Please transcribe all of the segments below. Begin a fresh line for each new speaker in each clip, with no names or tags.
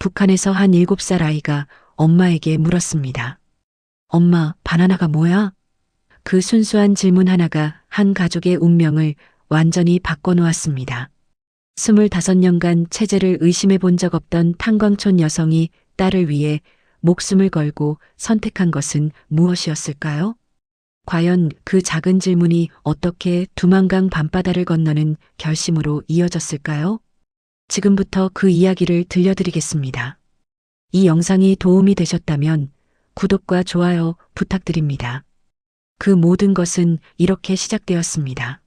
북한에서 한 7살 아이가 엄마에게 물었습니다. 엄마, 바나나가 뭐야? 그 순수한 질문 하나가 한 가족의 운명을 완전히 바꿔놓았습니다. 25년간 체제를 의심해 본 적 없던 탄광촌 여성이 딸을 위해 목숨을 걸고 선택한 것은 무엇이었을까요? 과연 그 작은 질문이 어떻게 두만강 밤바다를 건너는 결심으로 이어졌을까요? 지금부터 그 이야기를 들려드리겠습니다. 이 영상이 도움이 되셨다면 구독과 좋아요 부탁드립니다. 그 모든 것은 이렇게 시작되었습니다.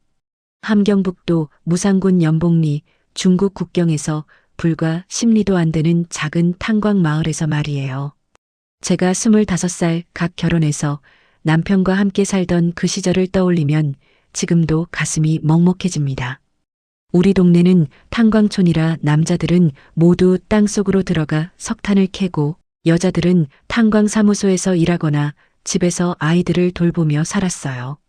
함경북도 무산군 연봉리 중국 국경에서 불과 10리도 안 되는 작은 탄광 마을에서 말이에요. 제가 25살 갓 결혼해서 남편과 함께 살던 그 시절을 떠올리면 지금도 가슴이 먹먹해집니다. 우리 동네는 탄광촌이라 남자들은 모두 땅속으로 들어가 석탄을 캐고 여자들은 탄광사무소에서 일하거나 집에서 아이들을 돌보며 살았어요.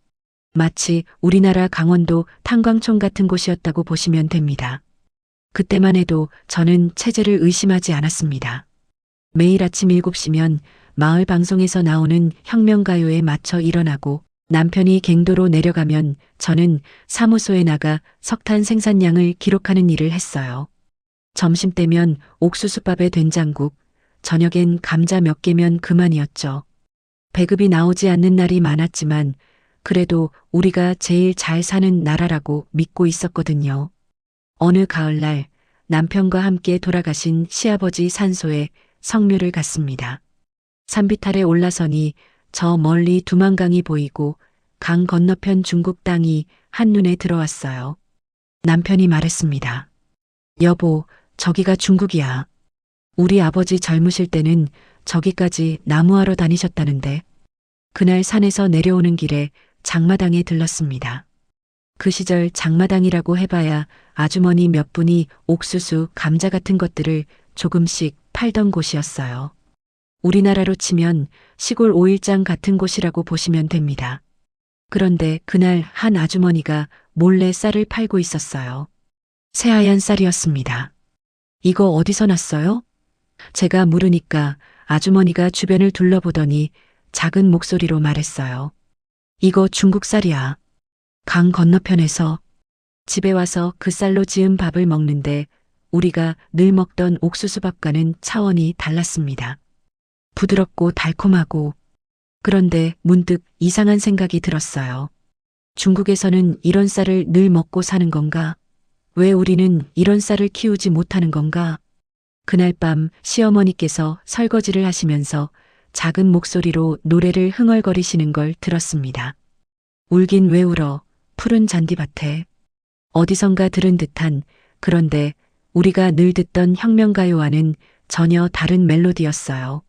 마치 우리나라 강원도 탄광촌 같은 곳이었다고 보시면 됩니다. 그때만 해도 저는 체제를 의심하지 않았습니다. 매일 아침 7시면 마을 방송에서 나오는 혁명가요에 맞춰 일어나고 남편이 갱도로 내려가면 저는 사무소에 나가 석탄 생산량을 기록하는 일을 했어요. 점심때면 옥수수밥에 된장국, 저녁엔 감자 몇 개면 그만이었죠. 배급이 나오지 않는 날이 많았지만 그래도 우리가 제일 잘 사는 나라라고 믿고 있었거든요. 어느 가을날 남편과 함께 돌아가신 시아버지 산소에 성묘를 갔습니다. 산비탈에 올라서니 저 멀리 두만강이 보이고 강 건너편 중국 땅이 한눈에 들어왔어요. 남편이 말했습니다. 여보, 저기가 중국이야. 우리 아버지 젊으실 때는 저기까지 나무하러 다니셨다는데. 그날 산에서 내려오는 길에 장마당에 들렀습니다. 그 시절 장마당이라고 해봐야 아주머니 몇 분이 옥수수, 감자 같은 것들을 조금씩 팔던 곳이었어요. 우리나라로 치면 시골 오일장 같은 곳이라고 보시면 됩니다. 그런데 그날 한 아주머니가 몰래 쌀을 팔고 있었어요. 새하얀 쌀이었습니다. 이거 어디서 났어요? 제가 물으니까 아주머니가 주변을 둘러보더니 작은 목소리로 말했어요. 이거 중국 쌀이야. 강 건너편에서. 집에 와서 그 쌀로 지은 밥을 먹는데 우리가 늘 먹던 옥수수밥과는 차원이 달랐습니다. 부드럽고 달콤하고. 그런데 문득 이상한 생각이 들었어요. 중국에서는 이런 쌀을 늘 먹고 사는 건가? 왜 우리는 이런 쌀을 키우지 못하는 건가? 그날 밤 시어머니께서 설거지를 하시면서 작은 목소리로 노래를 흥얼거리시는 걸 들었습니다. 울긴 왜 울어, 푸른 잔디밭에. 어디선가 들은 듯한, 그런데 우리가 늘 듣던 혁명가요와는 전혀 다른 멜로디였어요.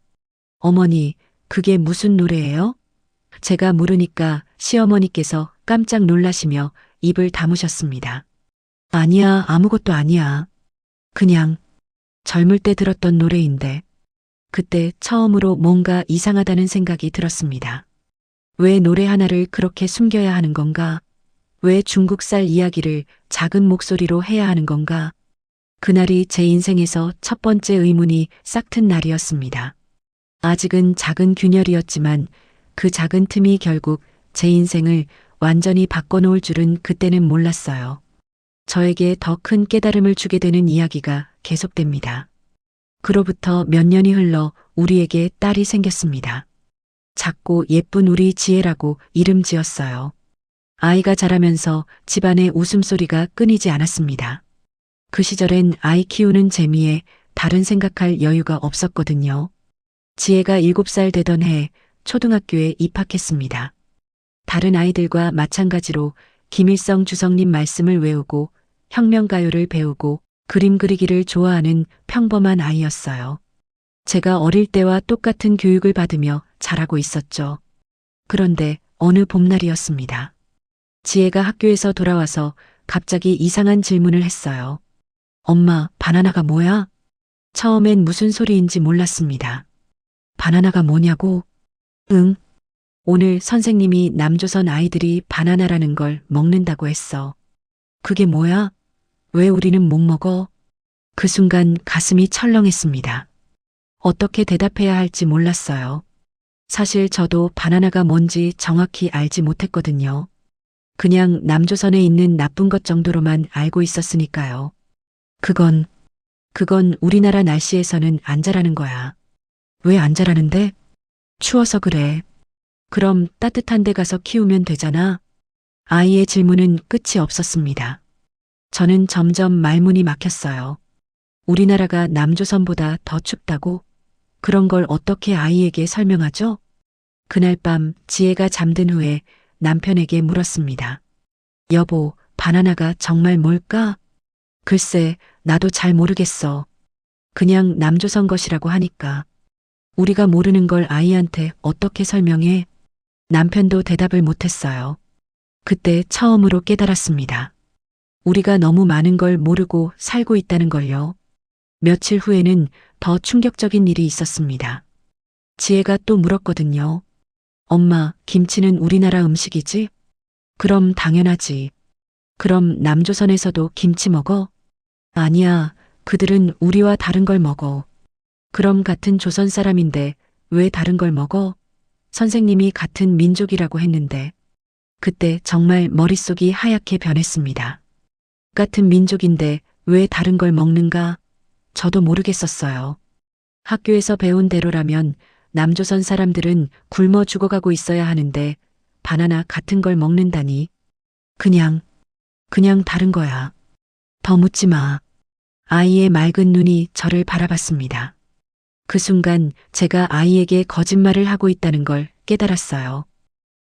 어머니, 그게 무슨 노래예요? 제가 물으니까 시어머니께서 깜짝 놀라시며 입을 다무셨습니다. 아니야, 아무것도 아니야. 그냥 젊을 때 들었던 노래인데. 그때 처음으로 뭔가 이상하다는 생각이 들었습니다. 왜 노래 하나를 그렇게 숨겨야 하는 건가? 왜 중국 쌀 이야기를 작은 목소리로 해야 하는 건가? 그날이 제 인생에서 첫 번째 의문이 싹튼 날이었습니다. 아직은 작은 균열이었지만 그 작은 틈이 결국 제 인생을 완전히 바꿔놓을 줄은 그때는 몰랐어요. 저에게 더 큰 깨달음을 주게 되는 이야기가 계속됩니다. 그로부터 몇 년이 흘러 우리에게 딸이 생겼습니다. 작고 예쁜 우리 지혜라고 이름 지었어요. 아이가 자라면서 집안의 웃음소리가 끊이지 않았습니다. 그 시절엔 아이 키우는 재미에 다른 생각할 여유가 없었거든요. 지혜가 7살 되던 해 초등학교에 입학했습니다. 다른 아이들과 마찬가지로 김일성 주석님 말씀을 외우고 혁명가요를 배우고 그림 그리기를 좋아하는 평범한 아이였어요. 제가 어릴 때와 똑같은 교육을 받으며 자라고 있었죠. 그런데 어느 봄날이었습니다. 지혜가 학교에서 돌아와서 갑자기 이상한 질문을 했어요. 엄마, 바나나가 뭐야? 처음엔 무슨 소리인지 몰랐습니다. 바나나가 뭐냐고? 응. 오늘 선생님이 남조선 아이들이 바나나라는 걸 먹는다고 했어. 그게 뭐야? 왜 우리는 못 먹어? 그 순간 가슴이 철렁했습니다. 어떻게 대답해야 할지 몰랐어요. 사실 저도 바나나가 뭔지 정확히 알지 못했거든요. 그냥 남조선에 있는 나쁜 것 정도로만 알고 있었으니까요. 그건 우리나라 날씨에서는 안 자라는 거야. 왜 안 자라는데? 추워서 그래. 그럼 따뜻한 데 가서 키우면 되잖아. 아이의 질문은 끝이 없었습니다. 저는 점점 말문이 막혔어요. 우리나라가 남조선보다 더 춥다고? 그런 걸 어떻게 아이에게 설명하죠? 그날 밤 지혜가 잠든 후에 남편에게 물었습니다. 여보, 바나나가 정말 뭘까? 글쎄, 나도 잘 모르겠어. 그냥 남조선 것이라고 하니까. 우리가 모르는 걸 아이한테 어떻게 설명해? 남편도 대답을 못했어요. 그때 처음으로 깨달았습니다. 우리가 너무 많은 걸 모르고 살고 있다는 걸요. 며칠 후에는 더 충격적인 일이 있었습니다. 지혜가 또 물었거든요. 엄마, 김치는 우리나라 음식이지? 그럼 당연하지. 그럼 남조선에서도 김치 먹어? 아니야, 그들은 우리와 다른 걸 먹어. 그럼 같은 조선 사람인데 왜 다른 걸 먹어? 선생님이 같은 민족이라고 했는데. 그때 정말 머릿속이 하얗게 변했습니다. 같은 민족인데 왜 다른 걸 먹는가? 저도 모르겠었어요. 학교에서 배운 대로라면 남조선 사람들은 굶어 죽어가고 있어야 하는데 바나나 같은 걸 먹는다니. 그냥 다른 거야. 더 묻지 마. 아이의 맑은 눈이 저를 바라봤습니다. 그 순간 제가 아이에게 거짓말을 하고 있다는 걸 깨달았어요.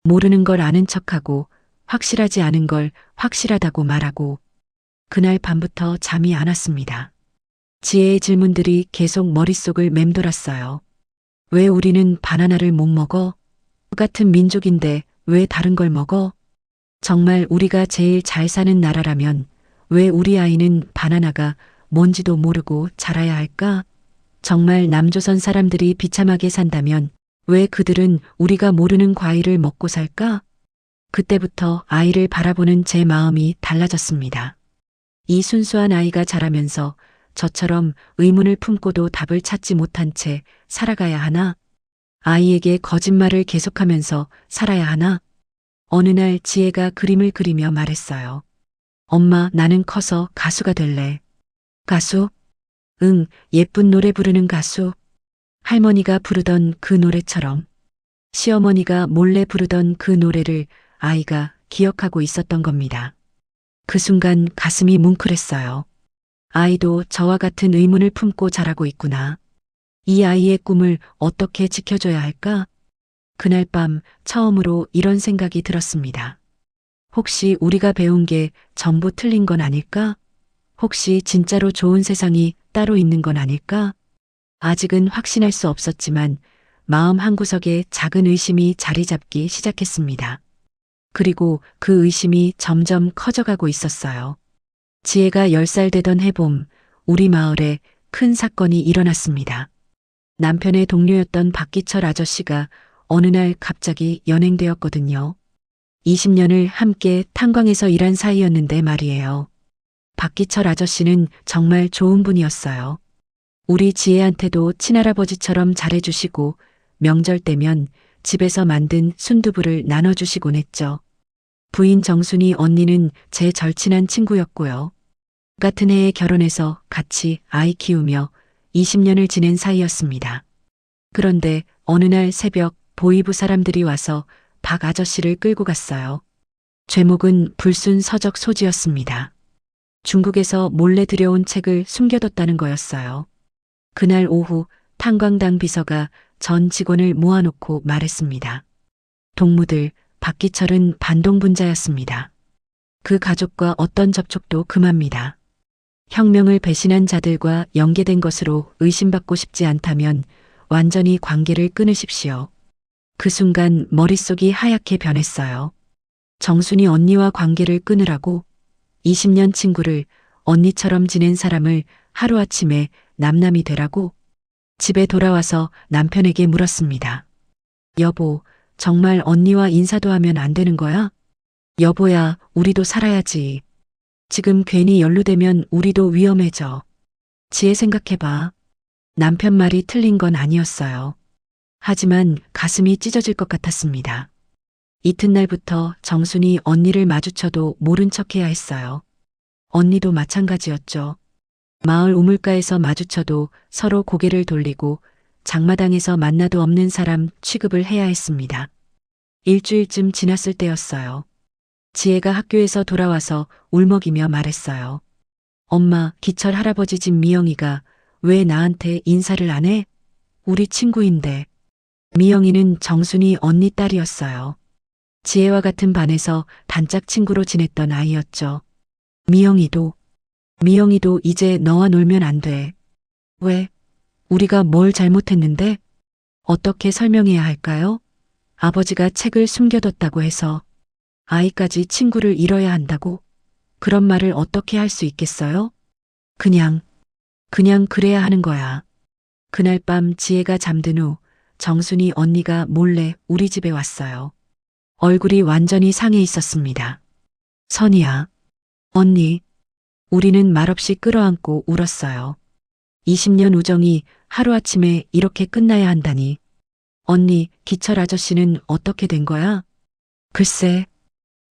모르는 걸 아는 척하고 확실하지 않은 걸 확실하다고 말하고. 그날 밤부터 잠이 안 왔습니다. 지혜의 질문들이 계속 머릿속을 맴돌았어요. 왜 우리는 바나나를 못 먹어? 같은 민족인데 왜 다른 걸 먹어? 정말 우리가 제일 잘 사는 나라라면 왜 우리 아이는 바나나가 뭔지도 모르고 자라야 할까? 정말 남조선 사람들이 비참하게 산다면 왜 그들은 우리가 모르는 과일을 먹고 살까? 그때부터 아이를 바라보는 제 마음이 달라졌습니다. 이 순수한 아이가 자라면서 저처럼 의문을 품고도 답을 찾지 못한 채 살아가야 하나? 아이에게 거짓말을 계속하면서 살아야 하나? 어느 날 지혜가 그림을 그리며 말했어요. 엄마, 나는 커서 가수가 될래. 가수? 응, 예쁜 노래 부르는 가수. 할머니가 부르던 그 노래처럼. 시어머니가 몰래 부르던 그 노래를 아이가 기억하고 있었던 겁니다. 그 순간 가슴이 뭉클했어요. 아이도 저와 같은 의문을 품고 자라고 있구나. 이 아이의 꿈을 어떻게 지켜줘야 할까? 그날 밤 처음으로 이런 생각이 들었습니다. 혹시 우리가 배운 게 전부 틀린 건 아닐까? 혹시 진짜로 좋은 세상이 따로 있는 건 아닐까? 아직은 확신할 수 없었지만 마음 한구석에 작은 의심이 자리 잡기 시작했습니다. 그리고 그 의심이 점점 커져가고 있었어요. 지혜가 10살 되던 해봄, 우리 마을에 큰 사건이 일어났습니다. 남편의 동료였던 박기철 아저씨가 어느 날 갑자기 연행되었거든요. 20년을 함께 탄광에서 일한 사이였는데 말이에요. 박기철 아저씨는 정말 좋은 분이었어요. 우리 지혜한테도 친할아버지처럼 잘해주시고 명절 때면 집에서 만든 순두부를 나눠주시곤 했죠. 부인 정순이 언니는 제 절친한 친구였고요. 같은 해에 결혼해서 같이 아이 키우며 20년을 지낸 사이였습니다. 그런데 어느 날 새벽 보이부 사람들이 와서 박 아저씨를 끌고 갔어요. 죄목은 불순 서적 소지였습니다. 중국에서 몰래 들여온 책을 숨겨뒀다는 거였어요. 그날 오후 탄광당 비서가 전 직원을 모아놓고 말했습니다. 동무들, 박기철은 반동분자였습니다. 그 가족과 어떤 접촉도 금합니다. 혁명을 배신한 자들과 연계된 것으로 의심받고 싶지 않다면 완전히 관계를 끊으십시오. 그 순간 머릿속이 하얗게 변했어요. 정순이 언니와 관계를 끊으라고 20년 친구를 언니처럼 지낸 사람을 하루아침에 남남이 되라고 집에 돌아와서 남편에게 물었습니다. 여보, 정말 언니와 인사도 하면 안 되는 거야? 여보야, 우리도 살아야지. 지금 괜히 연루되면 우리도 위험해져. 지혜 생각해봐. 남편 말이 틀린 건 아니었어요. 하지만 가슴이 찢어질 것 같았습니다. 이튿날부터 정순이 언니를 마주쳐도 모른 척해야 했어요. 언니도 마찬가지였죠. 마을 우물가에서 마주쳐도 서로 고개를 돌리고 장마당에서 만나도 없는 사람 취급을 해야 했습니다. 일주일쯤 지났을 때였어요. 지혜가 학교에서 돌아와서 울먹이며 말했어요. 엄마, 기철 할아버지 집 미영이가 왜 나한테 인사를 안 해? 우리 친구인데. 미영이는 정순이 언니 딸이었어요. 지혜와 같은 반에서 단짝 친구로 지냈던 아이였죠. 미영이도 이제 너와 놀면 안 돼. 왜? 우리가 뭘 잘못했는데? 어떻게 설명해야 할까요? 아버지가 책을 숨겨뒀다고 해서 아이까지 친구를 잃어야 한다고? 그런 말을 어떻게 할 수 있겠어요? 그냥 그래야 하는 거야. 그날 밤 지혜가 잠든 후 정순이 언니가 몰래 우리 집에 왔어요. 얼굴이 완전히 상해 있었습니다. 선이야. 언니. 우리는 말없이 끌어안고 울었어요. 20년 우정이 하루아침에 이렇게 끝나야 한다니. 언니, 기철 아저씨는 어떻게 된 거야? 글쎄,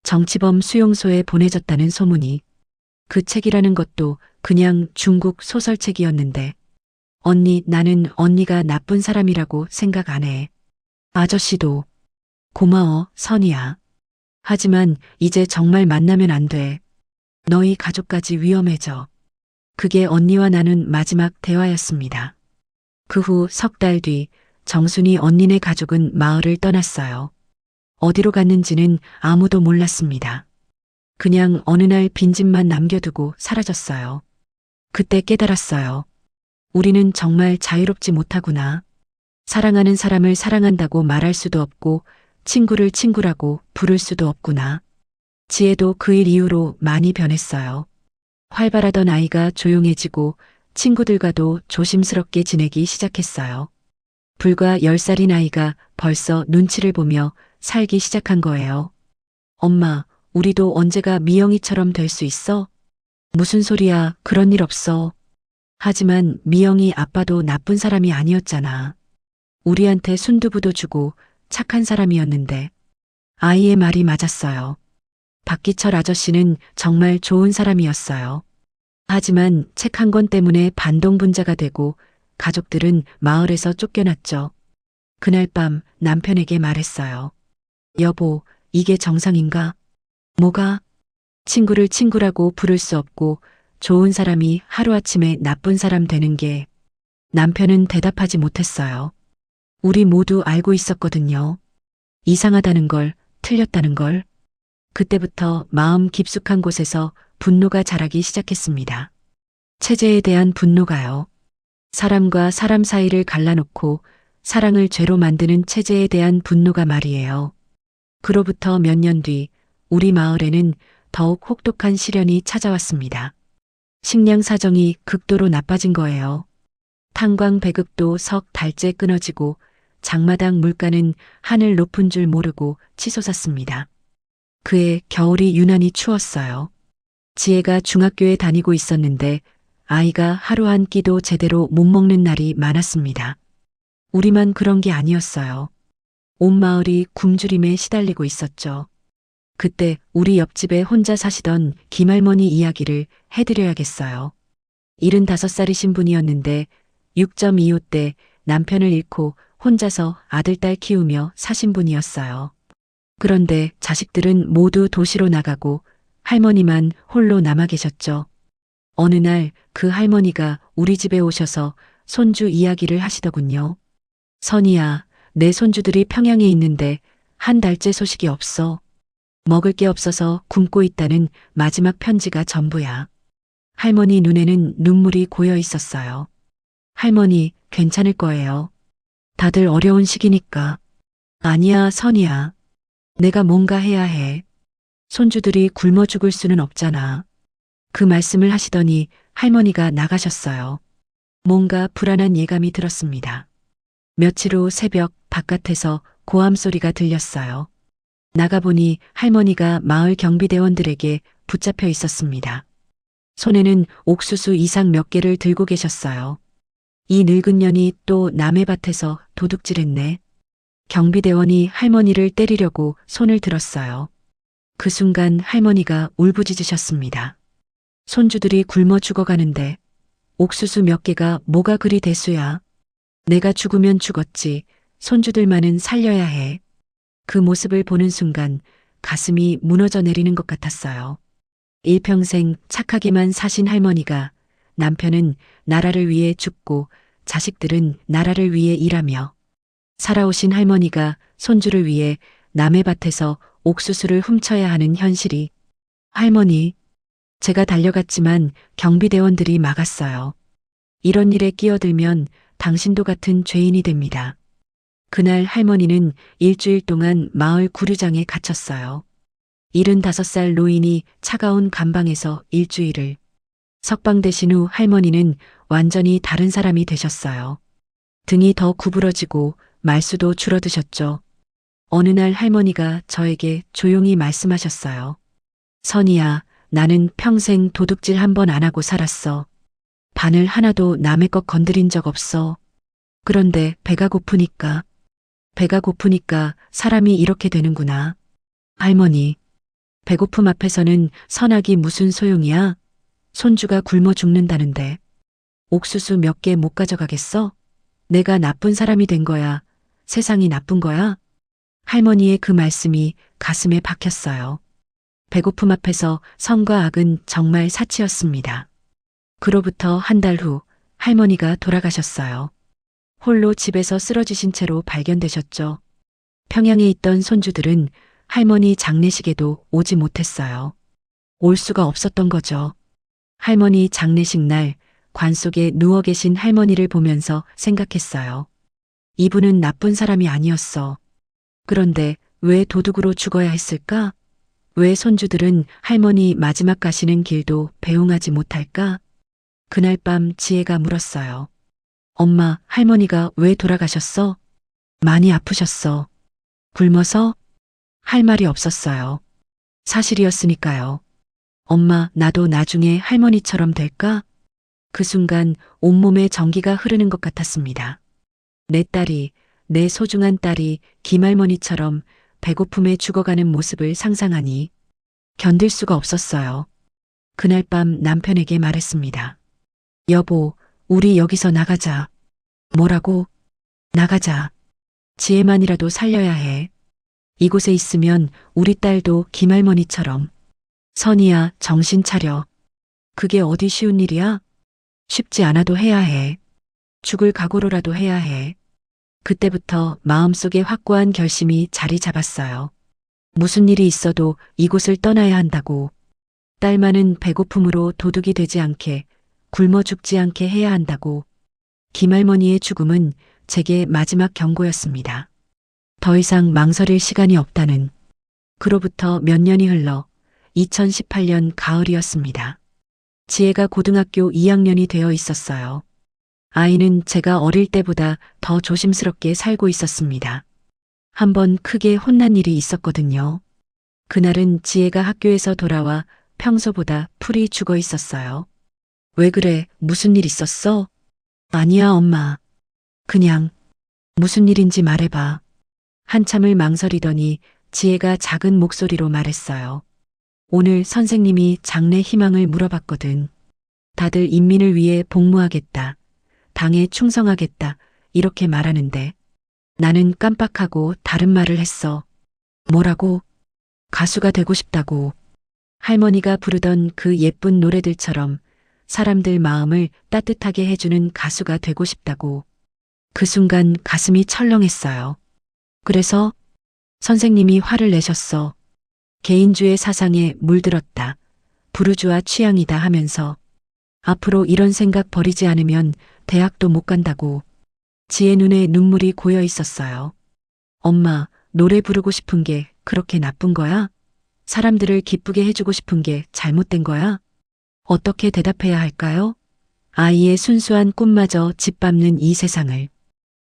정치범 수용소에 보내졌다는 소문이. 그 책이라는 것도 그냥 중국 소설책이었는데. 언니, 나는 언니가 나쁜 사람이라고 생각 안 해. 아저씨도. 고마워, 선이야. 하지만 이제 정말 만나면 안 돼. 너희 가족까지 위험해져. 그게 언니와 나눈 마지막 대화였습니다. 그 후 석 달 뒤 정순이 언니네 가족은 마을을 떠났어요. 어디로 갔는지는 아무도 몰랐습니다. 그냥 어느 날 빈집만 남겨두고 사라졌어요. 그때 깨달았어요. 우리는 정말 자유롭지 못하구나. 사랑하는 사람을 사랑한다고 말할 수도 없고 친구를 친구라고 부를 수도 없구나. 지혜도 그 일 이후로 많이 변했어요. 활발하던 아이가 조용해지고 친구들과도 조심스럽게 지내기 시작했어요. 불과 10살인 아이가 벌써 눈치를 보며 살기 시작한 거예요. 엄마, 우리도 언제가 미영이처럼 될 수 있어? 무슨 소리야, 그런 일 없어. 하지만 미영이 아빠도 나쁜 사람이 아니었잖아. 우리한테 순두부도 주고 착한 사람이었는데. 아이의 말이 맞았어요. 박기철 아저씨는 정말 좋은 사람이었어요. 하지만 책 한 권 때문에 반동분자가 되고 가족들은 마을에서 쫓겨났죠. 그날 밤 남편에게 말했어요. 여보, 이게 정상인가? 뭐가? 친구를 친구라고 부를 수 없고 좋은 사람이 하루아침에 나쁜 사람 되는 게. 남편은 대답하지 못했어요. 우리 모두 알고 있었거든요. 이상하다는 걸, 틀렸다는 걸. 그때부터 마음 깊숙한 곳에서 분노가 자라기 시작했습니다. 체제에 대한 분노가요. 사람과 사람 사이를 갈라놓고 사랑을 죄로 만드는 체제에 대한 분노가 말이에요. 그로부터 몇 년 뒤 우리 마을에는 더욱 혹독한 시련이 찾아왔습니다. 식량 사정이 극도로 나빠진 거예요. 탄광 배급도 석 달째 끊어지고 장마당 물가는 하늘 높은 줄 모르고 치솟았습니다. 그해 겨울이 유난히 추웠어요. 지혜가 중학교에 다니고 있었는데 아이가 하루 한 끼도 제대로 못 먹는 날이 많았습니다. 우리만 그런 게 아니었어요. 온 마을이 굶주림에 시달리고 있었죠. 그때 우리 옆집에 혼자 사시던 김할머니 이야기를 해드려야겠어요. 75살이신 분이었는데 6.25 때 남편을 잃고 혼자서 아들, 딸 키우며 사신 분이었어요. 그런데 자식들은 모두 도시로 나가고 할머니만 홀로 남아 계셨죠. 어느 날 그 할머니가 우리 집에 오셔서 손주 이야기를 하시더군요. 선이야, 내 손주들이 평양에 있는데 한 달째 소식이 없어. 먹을 게 없어서 굶고 있다는 마지막 편지가 전부야. 할머니 눈에는 눈물이 고여 있었어요. 할머니, 괜찮을 거예요. 다들 어려운 시기니까. 아니야, 선이야. 내가 뭔가 해야 해. 손주들이 굶어 죽을 수는 없잖아. 그 말씀을 하시더니 할머니가 나가셨어요. 뭔가 불안한 예감이 들었습니다. 며칠 후 새벽 바깥에서 고함 소리가 들렸어요. 나가보니 할머니가 마을 경비대원들에게 붙잡혀 있었습니다. 손에는 옥수수 이상 몇 개를 들고 계셨어요. 이 늙은 년이 또 남의 밭에서 도둑질했네. 경비대원이 할머니를 때리려고 손을 들었어요. 그 순간 할머니가 울부짖으셨습니다. 손주들이 굶어 죽어가는데 옥수수 몇 개가 뭐가 그리 대수야. 내가 죽으면 죽었지. 손주들만은 살려야 해. 그 모습을 보는 순간 가슴이 무너져 내리는 것 같았어요. 일평생 착하게만 사신 할머니가 남편은 나라를 위해 죽고 자식들은 나라를 위해 일하며 살아오신 할머니가 손주를 위해 남의 밭에서 옥수수를 훔쳐야 하는 현실이. 할머니, 제가 달려갔지만 경비대원들이 막았어요. 이런 일에 끼어들면 당신도 같은 죄인이 됩니다. 그날 할머니는 일주일 동안 마을 구류장에 갇혔어요. 75살 노인이 차가운 감방에서 일주일을 석방되신 후 할머니는 완전히 다른 사람이 되셨어요. 등이 더 구부러지고 말수도 줄어드셨죠. 어느 날 할머니가 저에게 조용히 말씀하셨어요. 선이야, 나는 평생 도둑질 한 번 안 하고 살았어. 바늘 하나도 남의 것 건드린 적 없어. 그런데 배가 고프니까 사람이 이렇게 되는구나. 할머니, 배고픔 앞에서는 선악이 무슨 소용이야? 손주가 굶어 죽는다는데. 옥수수 몇 개 못 가져가겠어? 내가 나쁜 사람이 된 거야. 세상이 나쁜 거야? 할머니의 그 말씀이 가슴에 박혔어요. 배고픔 앞에서 선과 악은 정말 사치였습니다. 그로부터 한 달 후 할머니가 돌아가셨어요. 홀로 집에서 쓰러지신 채로 발견되셨죠. 평양에 있던 손주들은 할머니 장례식에도 오지 못했어요. 올 수가 없었던 거죠. 할머니 장례식 날 관 속에 누워 계신 할머니를 보면서 생각했어요. 이분은 나쁜 사람이 아니었어. 그런데 왜 도둑으로 죽어야 했을까? 왜 손주들은 할머니 마지막 가시는 길도 배웅하지 못할까? 그날 밤 지혜가 물었어요. 엄마, 할머니가 왜 돌아가셨어? 많이 아프셨어. 굶어서? 할 말이 없었어요. 사실이었으니까요. 엄마, 나도 나중에 할머니처럼 될까? 그 순간 온몸에 전기가 흐르는 것 같았습니다. 내 딸이, 내 소중한 딸이 김할머니처럼 배고픔에 죽어가는 모습을 상상하니 견딜 수가 없었어요. 그날 밤 남편에게 말했습니다. 여보, 우리 여기서 나가자. 뭐라고? 나가자. 지혜만이라도 살려야 해. 이곳에 있으면 우리 딸도 김할머니처럼. 선이야, 정신 차려. 그게 어디 쉬운 일이야? 쉽지 않아도 해야 해. 죽을 각오로라도 해야 해. 그때부터 마음속에 확고한 결심이 자리 잡았어요. 무슨 일이 있어도 이곳을 떠나야 한다고. 딸만은 배고픔으로 도둑이 되지 않게, 굶어 죽지 않게 해야 한다고. 김할머니의 죽음은 제게 마지막 경고였습니다. 더 이상 망설일 시간이 없다는. 그로부터 몇 년이 흘러 2018년 가을이었습니다. 지혜가 고등학교 2학년이 되어 있었어요. 아이는 제가 어릴 때보다 더 조심스럽게 살고 있었습니다. 한번 크게 혼난 일이 있었거든요. 그날은 지혜가 학교에서 돌아와 평소보다 풀이 죽어 있었어요. 왜 그래? 무슨 일 있었어? 아니야, 엄마. 그냥 무슨 일인지 말해봐. 한참을 망설이더니 지혜가 작은 목소리로 말했어요. 오늘 선생님이 장래 희망을 물어봤거든. 다들 인민을 위해 복무하겠다. 당에 충성하겠다. 이렇게 말하는데 나는 깜빡하고 다른 말을 했어. 뭐라고? 가수가 되고 싶다고. 할머니가 부르던 그 예쁜 노래들처럼 사람들 마음을 따뜻하게 해주는 가수가 되고 싶다고. 그 순간 가슴이 철렁했어요. 그래서 선생님이 화를 내셨어. 개인주의 사상에 물들었다. 부르주아 취향이다 하면서 앞으로 이런 생각 버리지 않으면 대학도 못 간다고. 지혜 눈에 눈물이 고여 있었어요. 엄마, 노래 부르고 싶은 게 그렇게 나쁜 거야? 사람들을 기쁘게 해주고 싶은 게 잘못된 거야? 어떻게 대답해야 할까요? 아이의 순수한 꿈마저 짓밟는 이 세상을.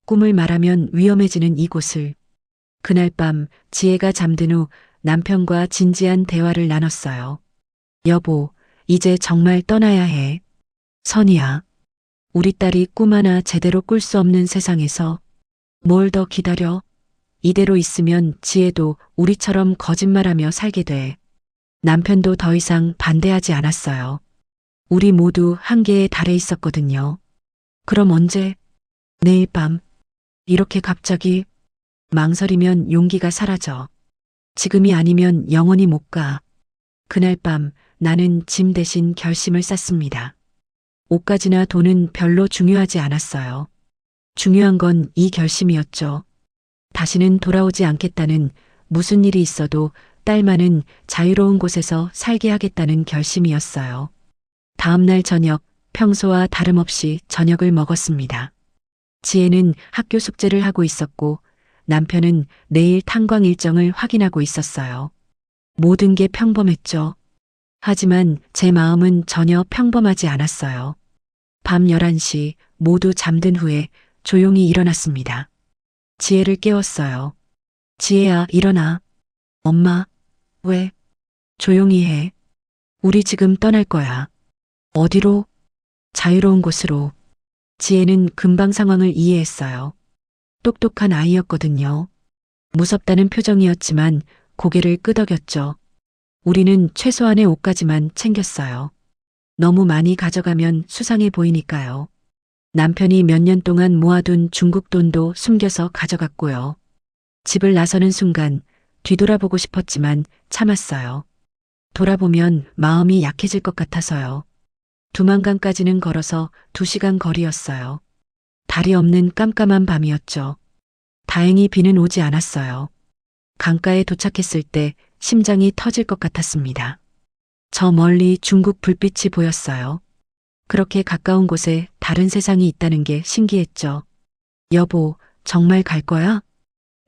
꿈을 말하면 위험해지는 이곳을. 그날 밤 지혜가 잠든 후 남편과 진지한 대화를 나눴어요. 여보, 이제 정말 떠나야 해. 선이야. 우리 딸이 꿈 하나 제대로 꿀 수 없는 세상에서 뭘 더 기다려? 이대로 있으면 지혜도 우리처럼 거짓말하며 살게 돼. 남편도 더 이상 반대하지 않았어요. 우리 모두 한계에 달해 있었거든요. 그럼 언제? 내일 밤. 이렇게 갑자기 망설이면 용기가 사라져. 지금이 아니면 영원히 못 가. 그날 밤 나는 짐 대신 결심을 쌌습니다. 옷가지나 돈은 별로 중요하지 않았어요. 중요한 건 이 결심이었죠. 다시는 돌아오지 않겠다는, 무슨 일이 있어도 딸만은 자유로운 곳에서 살게 하겠다는 결심이었어요. 다음 날 저녁, 평소와 다름없이 저녁을 먹었습니다. 지혜는 학교 숙제를 하고 있었고 남편은 내일 탄광 일정을 확인하고 있었어요. 모든 게 평범했죠. 하지만 제 마음은 전혀 평범하지 않았어요. 밤 11시 모두 잠든 후에 조용히 일어났습니다. 지혜를 깨웠어요. 지혜야, 일어나. 엄마, 왜? 조용히 해. 우리 지금 떠날 거야. 어디로? 자유로운 곳으로. 지혜는 금방 상황을 이해했어요. 똑똑한 아이였거든요. 무섭다는 표정이었지만 고개를 끄덕였죠. 우리는 최소한의 옷까지만 챙겼어요. 너무 많이 가져가면 수상해 보이니까요. 남편이 몇 년 동안 모아둔 중국 돈도 숨겨서 가져갔고요. 집을 나서는 순간 뒤돌아보고 싶었지만 참았어요. 돌아보면 마음이 약해질 것 같아서요. 두만강까지는 걸어서 2시간 거리였어요. 달이 없는 깜깜한 밤이었죠. 다행히 비는 오지 않았어요. 강가에 도착했을 때 심장이 터질 것 같았습니다. 저 멀리 중국 불빛이 보였어요. 그렇게 가까운 곳에 다른 세상이 있다는 게 신기했죠. 여보, 정말 갈 거야?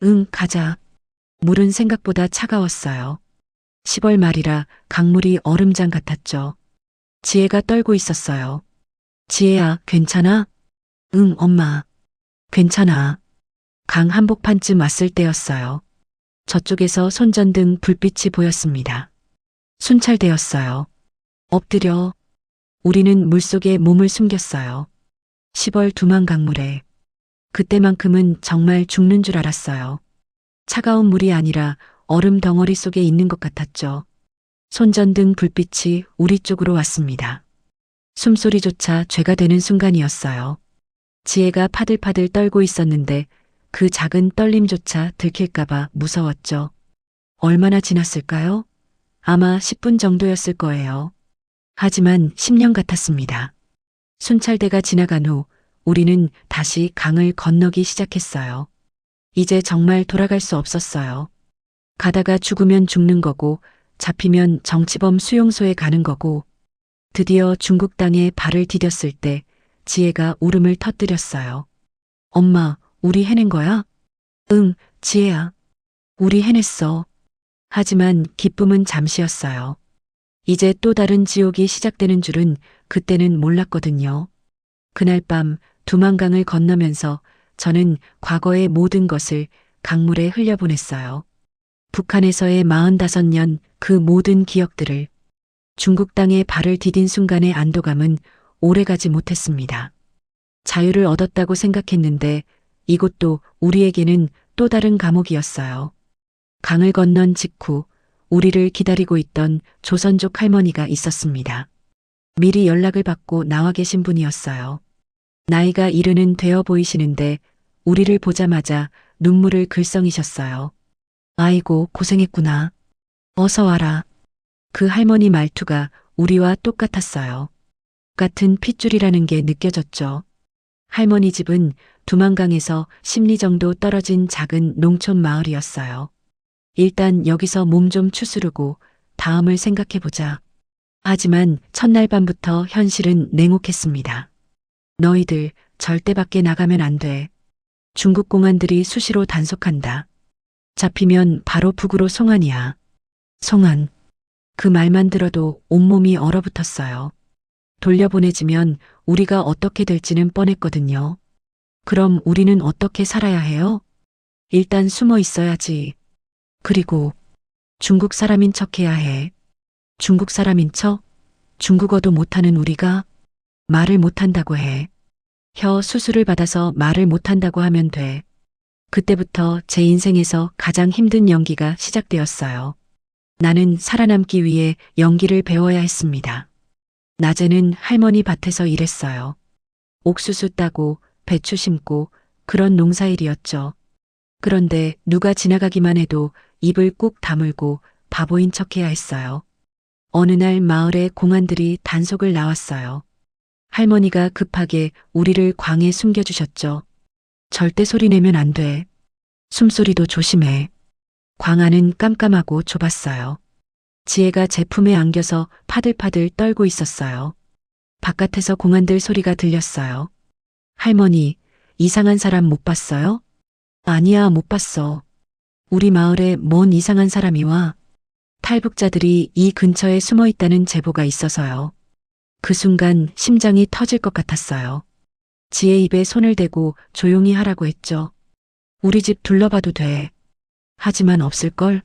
응, 가자. 물은 생각보다 차가웠어요. 10월 말이라 강물이 얼음장 같았죠. 지혜가 떨고 있었어요. 지혜야, 괜찮아? 응, 엄마. 괜찮아. 강 한복판쯤 왔을 때였어요. 저쪽에서 손전등 불빛이 보였습니다. 순찰되었어요. 엎드려. 우리는 물속에 몸을 숨겼어요. 10월 두만강물에. 그때만큼은 정말 죽는 줄 알았어요. 차가운 물이 아니라 얼음 덩어리 속에 있는 것 같았죠. 손전등 불빛이 우리 쪽으로 왔습니다. 숨소리조차 죄가 되는 순간이었어요. 지혜가 파들파들 떨고 있었는데 그 작은 떨림조차 들킬까봐 무서웠죠. 얼마나 지났을까요? 아마 10분 정도였을 거예요. 하지만 10년 같았습니다. 순찰대가 지나간 후 우리는 다시 강을 건너기 시작했어요. 이제 정말 돌아갈 수 없었어요. 가다가 죽으면 죽는 거고 잡히면 정치범 수용소에 가는 거고. 드디어 중국 땅에 발을 디뎠을 때 지혜가 울음을 터뜨렸어요. 엄마, 우리 해낸 거야? 응, 지혜야. 우리 해냈어. 하지만 기쁨은 잠시였어요. 이제 또 다른 지옥이 시작되는 줄은 그때는 몰랐거든요. 그날 밤 두만강을 건너면서 저는 과거의 모든 것을 강물에 흘려보냈어요. 북한에서의 45년 그 모든 기억들을. 중국 땅에 발을 디딘 순간의 안도감은 오래가지 못했습니다. 자유를 얻었다고 생각했는데 이곳도 우리에게는 또 다른 감옥이었어요. 강을 건넌 직후 우리를 기다리고 있던 조선족 할머니가 있었습니다. 미리 연락을 받고 나와 계신 분이었어요. 나이가 이르는 되어 보이시는데 우리를 보자마자 눈물을 글썽이셨어요. 아이고, 고생했구나. 어서 와라. 그 할머니 말투가 우리와 똑같았어요. 같은 핏줄이라는 게 느껴졌죠. 할머니 집은 두만강에서 10리 정도 떨어진 작은 농촌 마을이었어요. 일단 여기서 몸 좀 추스르고 다음을 생각해보자. 하지만 첫날 밤부터 현실은 냉혹했습니다. 너희들 절대 밖에 나가면 안 돼. 중국 공안들이 수시로 단속한다. 잡히면 바로 북으로 송환이야. 송환. 그 말만 들어도 온몸이 얼어붙었어요. 돌려보내지면 우리가 어떻게 될지는 뻔했거든요. 그럼 우리는 어떻게 살아야 해요? 일단 숨어 있어야지. 그리고 중국 사람인 척 해야 해. 중국 사람인 척? 중국어도 못하는 우리가 말을 못한다고 해. 혀 수술을 받아서 말을 못한다고 하면 돼. 그때부터 제 인생에서 가장 힘든 연기가 시작되었어요. 나는 살아남기 위해 연기를 배워야 했습니다. 낮에는 할머니 밭에서 일했어요. 옥수수 따고 배추 심고 그런 농사일이었죠. 그런데 누가 지나가기만 해도 입을 꾹 다물고 바보인 척해야 했어요. 어느 날 마을에 공안들이 단속을 나왔어요. 할머니가 급하게 우리를 광에 숨겨주셨죠. 절대 소리 내면 안 돼. 숨소리도 조심해. 광 안은 깜깜하고 좁았어요. 지혜가 제 품에 안겨서 파들파들 떨고 있었어요. 바깥에서 공안들 소리가 들렸어요. 할머니, 이상한 사람 못 봤어요? 아니야, 못 봤어. 우리 마을에 뭔 이상한 사람이 와. 탈북자들이 이 근처에 숨어 있다는 제보가 있어서요. 그 순간 심장이 터질 것 같았어요. 지혜 입에 손을 대고 조용히 하라고 했죠. 우리 집 둘러봐도 돼. 하지만 없을걸?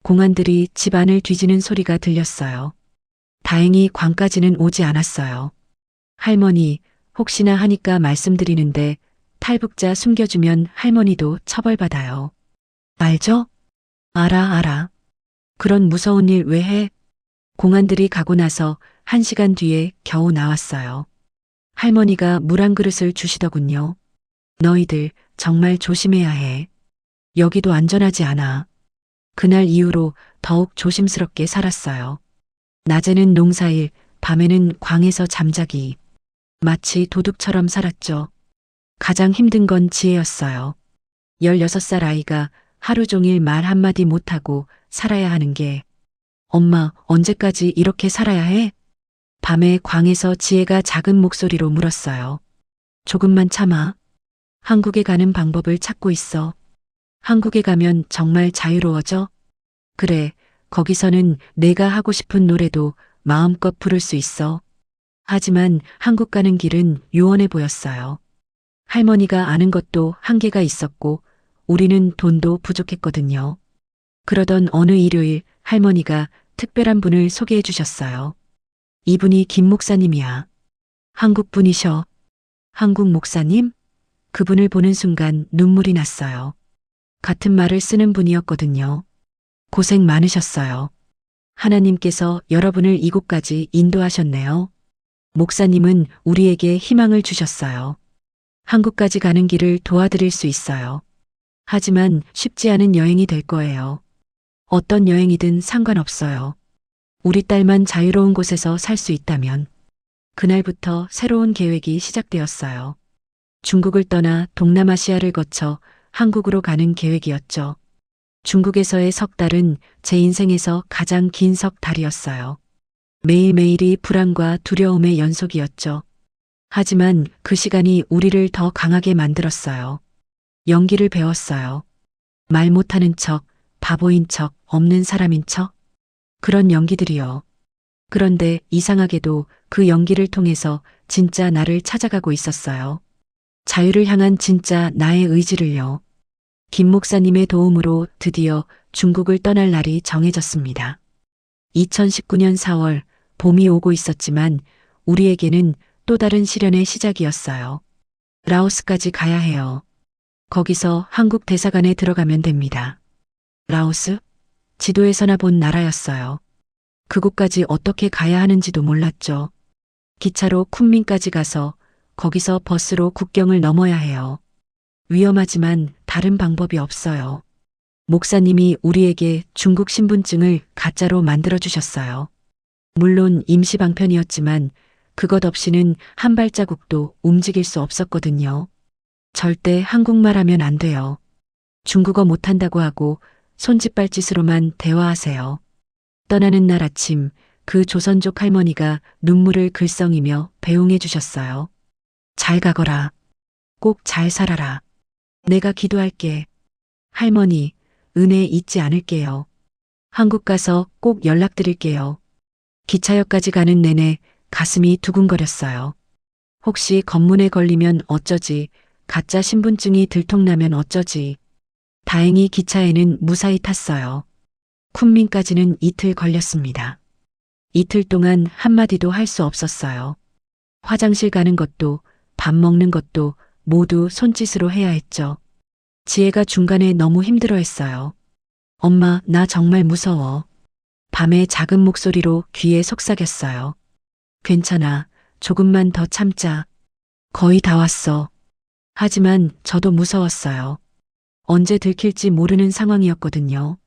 공안들이 집 안을 뒤지는 소리가 들렸어요. 다행히 광까지는 오지 않았어요. 할머니, 혹시나 하니까 말씀드리는데 탈북자 숨겨주면 할머니도 처벌받아요. 알죠? 알아. 그런 무서운 일 왜 해? 공안들이 가고 나서 1시간 뒤에 겨우 나왔어요. 할머니가 물 한 그릇을 주시더군요. 너희들 정말 조심해야 해. 여기도 안전하지 않아. 그날 이후로 더욱 조심스럽게 살았어요. 낮에는 농사일, 밤에는 광에서 잠자기. 마치 도둑처럼 살았죠. 가장 힘든 건 지혜였어요. 16살 아이가 하루 종일 말 한마디 못하고 살아야 하는 게 엄마, 언제까지 이렇게 살아야 해? 밤에 광에서 지혜가 작은 목소리로 물었어요. 조금만 참아. 한국에 가는 방법을 찾고 있어. 한국에 가면 정말 자유로워져? 그래, 거기서는 내가 하고 싶은 노래도 마음껏 부를 수 있어. 하지만 한국 가는 길은 요원해 보였어요. 할머니가 아는 것도 한계가 있었고 우리는 돈도 부족했거든요. 그러던 어느 일요일 할머니가 특별한 분을 소개해 주셨어요. 이분이 김 목사님이야. 한국 분이셔. 한국 목사님? 그분을 보는 순간 눈물이 났어요. 같은 말을 쓰는 분이었거든요. 고생 많으셨어요. 하나님께서 여러분을 이곳까지 인도하셨네요. 목사님은 우리에게 희망을 주셨어요. 한국까지 가는 길을 도와드릴 수 있어요. 하지만 쉽지 않은 여행이 될 거예요. 어떤 여행이든 상관없어요. 우리 딸만 자유로운 곳에서 살 수 있다면. 그날부터 새로운 계획이 시작되었어요. 중국을 떠나 동남아시아를 거쳐 한국으로 가는 계획이었죠. 중국에서의 석 달은 제 인생에서 가장 긴 석 달이었어요. 매일매일이 불안과 두려움의 연속이었죠. 하지만 그 시간이 우리를 더 강하게 만들었어요. 연기를 배웠어요. 말 못하는 척, 바보인 척, 없는 사람인 척. 그런 연기들이요. 그런데 이상하게도 그 연기를 통해서 진짜 나를 찾아가고 있었어요. 자유를 향한 진짜 나의 의지를요. 김 목사님의 도움으로 드디어 중국을 떠날 날이 정해졌습니다. 2019년 4월 봄이 오고 있었지만 우리에게는 또 다른 시련의 시작이었어요. 라오스까지 가야 해요. 거기서 한국 대사관에 들어가면 됩니다. 라오스? 지도에서나 본 나라였어요. 그곳까지 어떻게 가야 하는지도 몰랐죠. 기차로 쿤민까지 가서 거기서 버스로 국경을 넘어야 해요. 위험하지만 다른 방법이 없어요. 목사님이 우리에게 중국 신분증을 가짜로 만들어 주셨어요. 물론 임시 방편이었지만 그것 없이는 한 발자국도 움직일 수 없었거든요. 절대 한국말 하면 안 돼요. 중국어 못한다고 하고 손짓발짓으로만 대화하세요. 떠나는 날 아침 그 조선족 할머니가 눈물을 글썽이며 배웅해 주셨어요. 잘 가거라. 꼭 잘 살아라. 내가 기도할게. 할머니, 은혜 잊지 않을게요. 한국 가서 꼭 연락드릴게요. 기차역까지 가는 내내 가슴이 두근거렸어요. 혹시 검문에 걸리면 어쩌지, 가짜 신분증이 들통나면 어쩌지. 다행히 기차에는 무사히 탔어요. 쿤민까지는 이틀 걸렸습니다. 이틀 동안 한마디도 할 수 없었어요. 화장실 가는 것도 밥 먹는 것도 모두 손짓으로 해야 했죠. 지혜가 중간에 너무 힘들어했어요. 엄마, 나 정말 무서워. 밤에 작은 목소리로 귀에 속삭였어요. 괜찮아. 조금만 더 참자. 거의 다 왔어. 하지만 저도 무서웠어요. 언제 들킬지 모르는 상황이었거든요.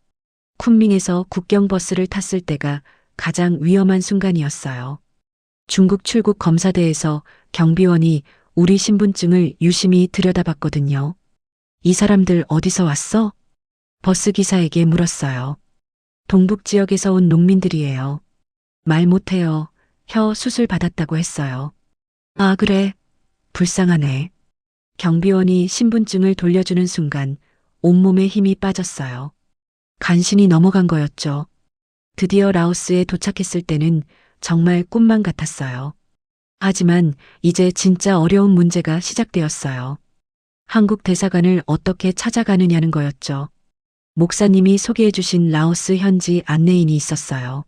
쿤밍에서 국경버스를 탔을 때가 가장 위험한 순간이었어요. 중국 출국 검사대에서 경비원이 우리 신분증을 유심히 들여다봤거든요. 이 사람들 어디서 왔어? 버스 기사에게 물었어요. 동북 지역에서 온 농민들이에요. 말 못해요. 혀 수술 받았다고 했어요. 아, 그래. 불쌍하네. 경비원이 신분증을 돌려주는 순간 온몸에 힘이 빠졌어요. 간신히 넘어간 거였죠. 드디어 라오스에 도착했을 때는 정말 꿈만 같았어요. 하지만 이제 진짜 어려운 문제가 시작되었어요. 한국 대사관을 어떻게 찾아가느냐는 거였죠. 목사님이 소개해 주신 라오스 현지 안내인이 있었어요.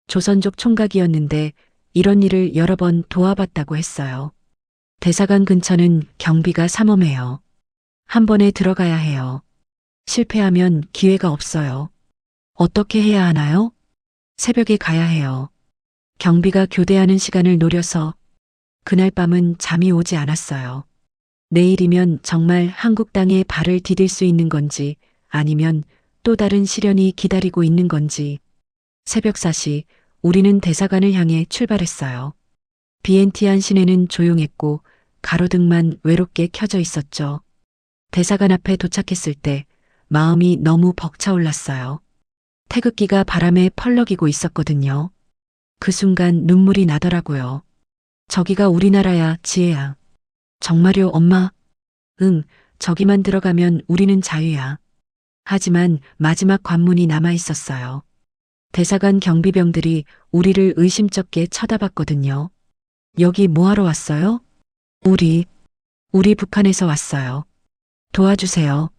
조선족 총각이었는데 이런 일을 여러 번 도와봤다고 했어요. 대사관 근처는 경비가 삼엄해요. 한 번에 들어가야 해요. 실패하면 기회가 없어요. 어떻게 해야 하나요? 새벽에 가야 해요. 경비가 교대하는 시간을 노려서 그날 밤은 잠이 오지 않았어요. 내일이면 정말 한국 땅에 발을 디딜 수 있는 건지 아니면 또 다른 시련이 기다리고 있는 건지. 새벽 4시 우리는 대사관을 향해 출발했어요. 비엔티안 시내는 조용했고 가로등만 외롭게 켜져 있었죠. 대사관 앞에 도착했을 때 마음이 너무 벅차올랐어요. 태극기가 바람에 펄럭이고 있었거든요. 그 순간 눈물이 나더라고요. 저기가 우리나라야, 지혜야. 정말요, 엄마? 응, 저기만 들어가면 우리는 자유야. 하지만 마지막 관문이 남아 있었어요. 대사관 경비병들이 우리를 의심쩍게 쳐다봤거든요. 여기 뭐하러 왔어요? 우리 북한에서 왔어요. 도와주세요.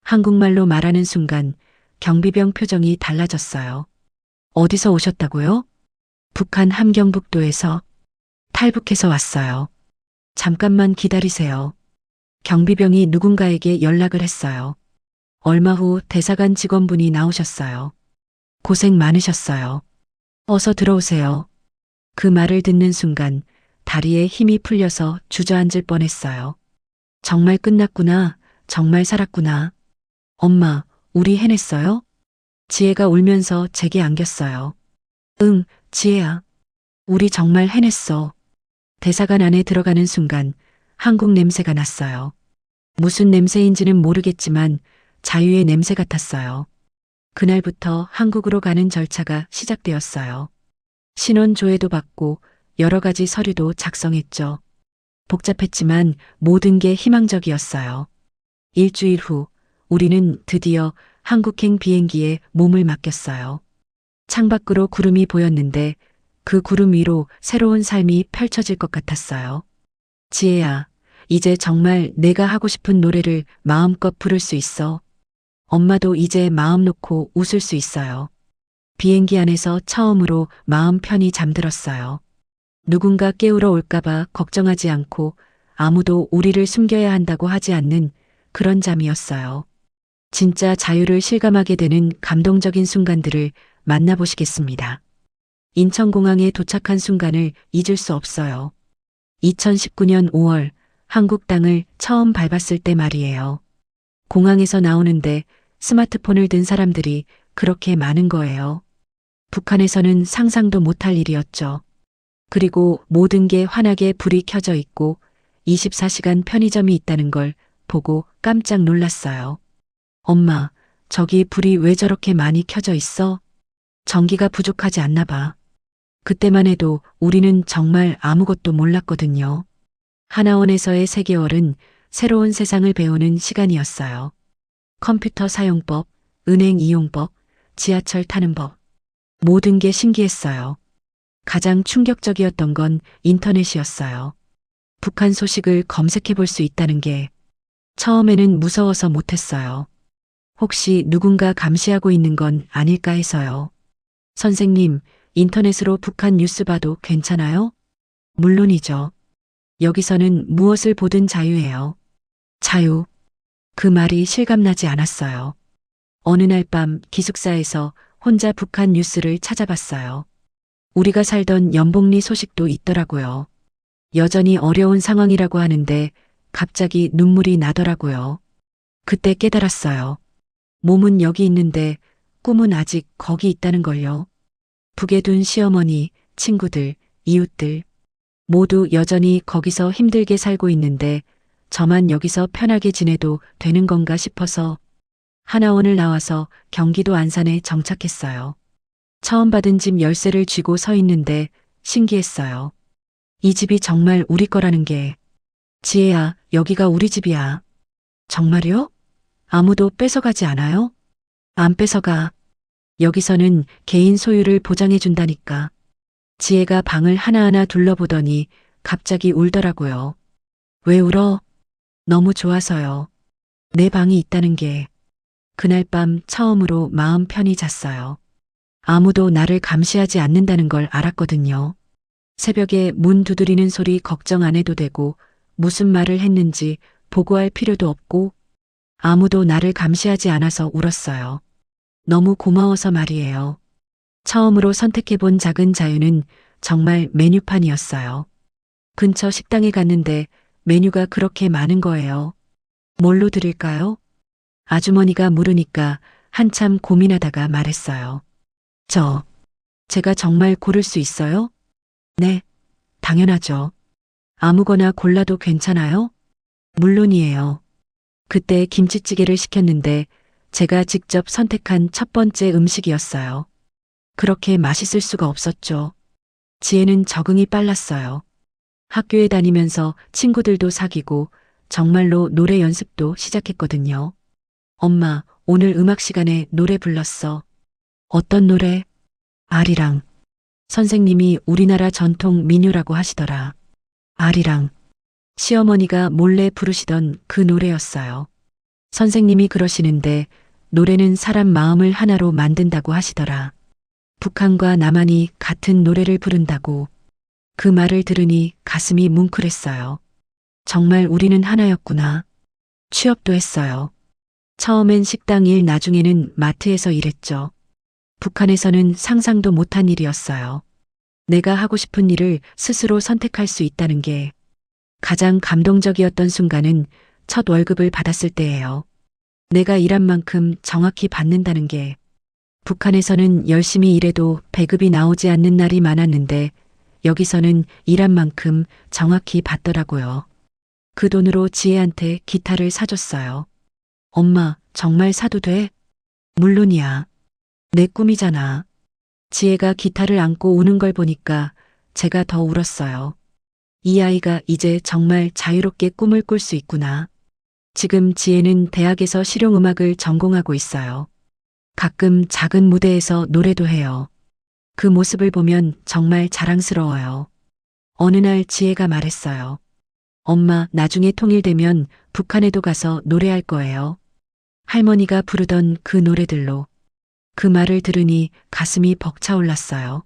한국말로 말하는 순간 경비병 표정이 달라졌어요. 어디서 오셨다고요? 북한 함경북도에서 탈북해서 왔어요. 잠깐만 기다리세요. 경비병이 누군가에게 연락을 했어요. 얼마 후 대사관 직원분이 나오셨어요. 고생 많으셨어요. 어서 들어오세요. 그 말을 듣는 순간 다리에 힘이 풀려서 주저앉을 뻔했어요. 정말 끝났구나. 정말 살았구나. 엄마, 우리 해냈어요? 지혜가 울면서 제게 안겼어요. 응, 지혜야. 우리 정말 해냈어. 대사관 안에 들어가는 순간 한국 냄새가 났어요. 무슨 냄새인지는 모르겠지만 자유의 냄새 같았어요. 그날부터 한국으로 가는 절차가 시작되었어요. 신원 조회도 받고 여러 가지 서류도 작성했죠. 복잡했지만 모든 게 희망적이었어요. 일주일 후 우리는 드디어 한국행 비행기에 몸을 맡겼어요. 창밖으로 구름이 보였는데 그 구름 위로 새로운 삶이 펼쳐질 것 같았어요. 지혜야, 이제 정말 내가 하고 싶은 노래를 마음껏 부를 수 있어. 엄마도 이제 마음 놓고 웃을 수 있어요. 비행기 안에서 처음으로 마음 편히 잠들었어요. 누군가 깨우러 올까봐 걱정하지 않고 아무도 우리를 숨겨야 한다고 하지 않는 그런 잠이었어요. 진짜 자유를 실감하게 되는 감동적인 순간들을 만나보시겠습니다. 인천공항에 도착한 순간을 잊을 수 없어요. 2019년 5월 한국 땅을 처음 밟았을 때 말이에요. 공항에서 나오는데 스마트폰을 든 사람들이 그렇게 많은 거예요. 북한에서는 상상도 못할 일이었죠. 그리고 모든 게 환하게 불이 켜져 있고 24시간 편의점이 있다는 걸 보고 깜짝 놀랐어요. 엄마, 저기 불이 왜 저렇게 많이 켜져 있어? 전기가 부족하지 않나 봐. 그때만 해도 우리는 정말 아무것도 몰랐거든요. 하나원에서의 3개월은 새로운 세상을 배우는 시간이었어요. 컴퓨터 사용법, 은행 이용법, 지하철 타는 법. 모든 게 신기했어요. 가장 충격적이었던 건 인터넷이었어요. 북한 소식을 검색해 볼 수 있다는 게 처음에는 무서워서 못했어요. 혹시 누군가 감시하고 있는 건 아닐까 해서요. 선생님, 인터넷으로 북한 뉴스 봐도 괜찮아요? 물론이죠. 여기서는 무엇을 보든 자유예요. 자유. 그 말이 실감나지 않았어요. 어느 날 밤 기숙사에서 혼자 북한 뉴스를 찾아봤어요. 우리가 살던 연복리 소식도 있더라고요. 여전히 어려운 상황이라고 하는데 갑자기 눈물이 나더라고요. 그때 깨달았어요. 몸은 여기 있는데 꿈은 아직 거기 있다는 걸요. 북에 둔 시어머니, 친구들, 이웃들 모두 여전히 거기서 힘들게 살고 있는데 저만 여기서 편하게 지내도 되는 건가 싶어서 하나원을 나와서 경기도 안산에 정착했어요. 처음 받은 집 열쇠를 쥐고 서 있는데 신기했어요. 이 집이 정말 우리 거라는 게. 지혜야, 여기가 우리 집이야. 정말요? 아무도 뺏어가지 않아요? 안 뺏어가. 여기서는 개인 소유를 보장해 준다니까. 지혜가 방을 하나하나 둘러보더니 갑자기 울더라고요. 왜 울어? 너무 좋아서요. 내 방이 있다는 게. 그날 밤 처음으로 마음 편히 잤어요. 아무도 나를 감시하지 않는다는 걸 알았거든요. 새벽에 문 두드리는 소리 걱정 안 해도 되고 무슨 말을 했는지 보고할 필요도 없고 아무도 나를 감시하지 않아서 울었어요. 너무 고마워서 말이에요. 처음으로 선택해본 작은 자유는 정말 메뉴판이었어요. 근처 식당에 갔는데 메뉴가 그렇게 많은 거예요. 뭘로 드릴까요? 아주머니가 물으니까 한참 고민하다가 말했어요. 제가 정말 고를 수 있어요? 네, 당연하죠. 아무거나 골라도 괜찮아요? 물론이에요. 그때 김치찌개를 시켰는데 제가 직접 선택한 첫 번째 음식이었어요. 그렇게 맛있을 수가 없었죠. 지혜는 적응이 빨랐어요. 학교에 다니면서 친구들도 사귀고 정말로 노래 연습도 시작했거든요. 엄마, 오늘 음악 시간에 노래 불렀어. 어떤 노래? 아리랑. 선생님이 우리나라 전통 민요라고 하시더라. 아리랑. 시어머니가 몰래 부르시던 그 노래였어요. 선생님이 그러시는데 노래는 사람 마음을 하나로 만든다고 하시더라. 북한과 남한이 같은 노래를 부른다고. 그 말을 들으니 가슴이 뭉클했어요. 정말 우리는 하나였구나. 취업도 했어요. 처음엔 식당 일, 나중에는 마트에서 일했죠. 북한에서는 상상도 못한 일이었어요. 내가 하고 싶은 일을 스스로 선택할 수 있다는 게 가장 감동적이었던 순간은 첫 월급을 받았을 때예요. 내가 일한 만큼 정확히 받는다는 게. 북한에서는 열심히 일해도 배급이 나오지 않는 날이 많았는데 여기서는 일한 만큼 정확히 받더라고요. 그 돈으로 지혜한테 기타를 사줬어요. 엄마, 정말 사도 돼? 물론이야. 내 꿈이잖아. 지혜가 기타를 안고 우는 걸 보니까 제가 더 울었어요. 이 아이가 이제 정말 자유롭게 꿈을 꿀 수 있구나. 지금 지혜는 대학에서 실용음악을 전공하고 있어요. 가끔 작은 무대에서 노래도 해요. 그 모습을 보면 정말 자랑스러워요. 어느 날 지혜가 말했어요. 엄마, 나중에 통일되면 북한에도 가서 노래할 거예요. 할머니가 부르던 그 노래들로. 그 말을 들으니 가슴이 벅차올랐어요.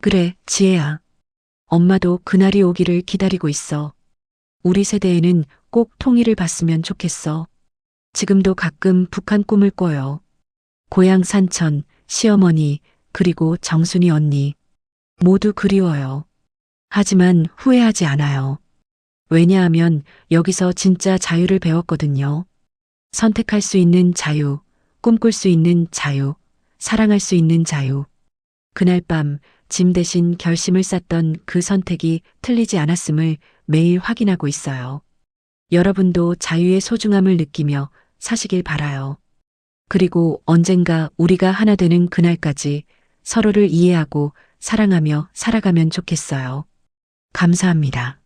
그래, 지혜야. 엄마도 그날이 오기를 기다리고 있어. 우리 세대에는 꼭 통일을 봤으면 좋겠어. 지금도 가끔 북한 꿈을 꿔요. 고향 산천, 시어머니, 그리고 정순이 언니. 모두 그리워요. 하지만 후회하지 않아요. 왜냐하면 여기서 진짜 자유를 배웠거든요. 선택할 수 있는 자유, 꿈꿀 수 있는 자유, 사랑할 수 있는 자유. 그날 밤 짐 대신 결심을 쌌던 그 선택이 틀리지 않았음을 매일 확인하고 있어요. 여러분도 자유의 소중함을 느끼며 사시길 바라요. 그리고 언젠가 우리가 하나 되는 그날까지 서로를 이해하고 사랑하며 살아가면 좋겠어요. 감사합니다.